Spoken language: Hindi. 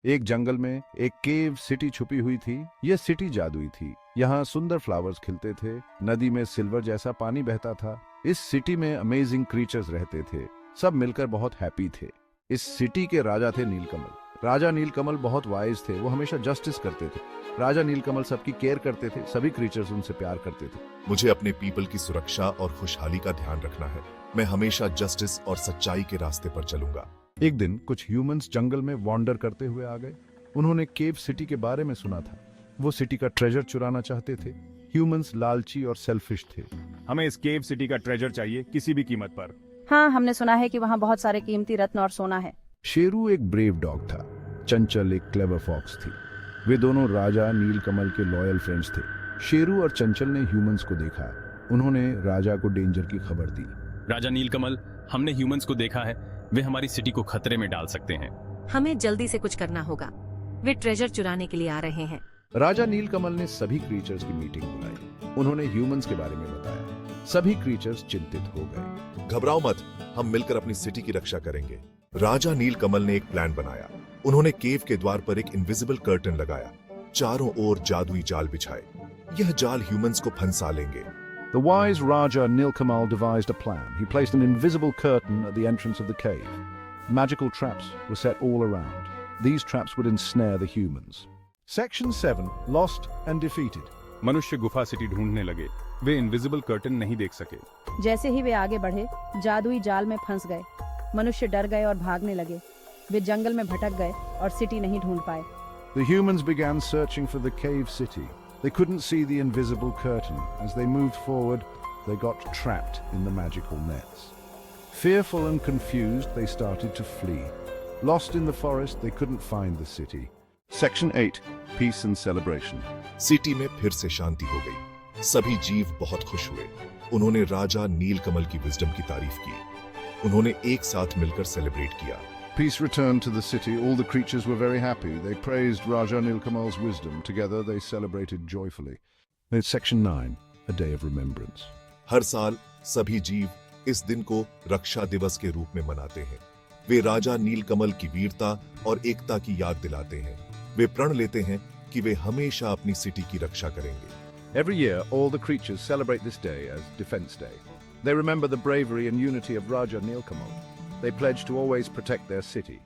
एक जंगल में एक केव सिटी छुपी हुई थी। यह सिटी जादुई थी। यहाँ सुंदर फ्लावर्स खिलते थे, नदी में सिल्वर जैसा पानी बहता था। इस सिटी में अमेजिंग क्रीचर्स रहते थे, सब मिलकर बहुत हैप्पी थे। इस सिटी के राजा थे नीलकमल। राजा नीलकमल बहुत वाइज थे, वो हमेशा जस्टिस करते थे। राजा नीलकमल सबकी केयर करते थे, सभी क्रीचर्स उनसे प्यार करते थे। मुझे अपने पीपल की सुरक्षा और खुशहाली का ध्यान रखना है। मैं हमेशा जस्टिस और सच्चाई के रास्ते पर चलूंगा। एक दिन कुछ ह्यूमंस जंगल में वॉन्डर करते हुए आ गए। उन्होंने केव सिटी के बारे में सुना था। वो सिटी का ट्रेजर चुराना चाहते थे। ह्यूमंस लालची और सेल्फिश थे। हमें इस केव सिटी का ट्रेजर चाहिए, किसी भी कीमत पर। हाँ, हमने सुना है कि वहाँ बहुत सारे कीमती रत्न और सोना है। शेरू एक ब्रेव डॉग था, चंचल एक क्लेवर फॉक्स थी। वे दोनों राजा नीलकमल के लॉयल फ्रेंड्स थे। शेरू और चंचल ने ह्यूमंस को देखा। उन्होंने राजा को डेंजर की खबर दी। राजा नीलकमल, हमने ह्यूमंस को देखा है, वे हमारी सिटी को खतरे में डाल सकते हैं। हमें जल्दी से कुछ करना होगा, वे ट्रेजर चुराने के लिए आ रहे हैं। राजा नीलकमल ने सभी क्रीचर्स की मीटिंग बुलाई। उन्होंने ह्यूमंस के बारे में बताया। सभी क्रीचर्स चिंतित हो गए। घबराओ मत, हम मिलकर अपनी सिटी की रक्षा करेंगे। राजा नीलकमल ने एक प्लान बनाया। उन्होंने केव के द्वार पर एक इनविजिबल कर्टन लगाया। चारों ओर जादुई जाल बिछाए। यह जाल ह्यूमंस को फंसा लेंगे। The wise Raja Nilkamal devised a plan. He placed an invisible curtain at the entrance of the cave. Magical traps were set all around. These traps would ensnare the humans. Section 7. Lost and Defeated. मनुष्य गुफा सिटी ढूंढने लगे। वे इनविजिबल कर्टन नहीं देख सके। जैसे ही वे आगे बढ़े, जादुई जाल में फंस गए। मनुष्य डर गए और भागने लगे। वे जंगल में भटक गए और सिटी नहीं ढूंढ पाए। The humans began searching for the cave city. They couldn't see the invisible curtain. As they moved forward, they got trapped in the magical nets. Fearful and confused, they started to flee. Lost in the forest, they couldn't find the city. Section 8. Peace and Celebration. City में फिर से शांति हो गई। सभी जीव बहुत खुश हुए। उन्होंने राजा नीलकमल की विजडम की तारीफ की। उन्होंने एक साथ मिलकर सेलिब्रेट किया। Peace returned to the city. All the creatures were very happy. They praised Raja Nilkamal's wisdom. Together they celebrated joyfully. It's Section 9. A day of remembrance. हर साल सभी जीव इस दिन को रक्षा दिवस के रूप में मनाते हैं। वे राजा नीलकमल की वीरता और एकता की याद दिलाते हैं। वे प्रण लेते हैं कि वे हमेशा अपनी सिटी की रक्षा करेंगे। Every year, all the creatures celebrate this day as Defense Day. They remember the bravery and unity of Raja Nilkamal. They pledge to always protect their city.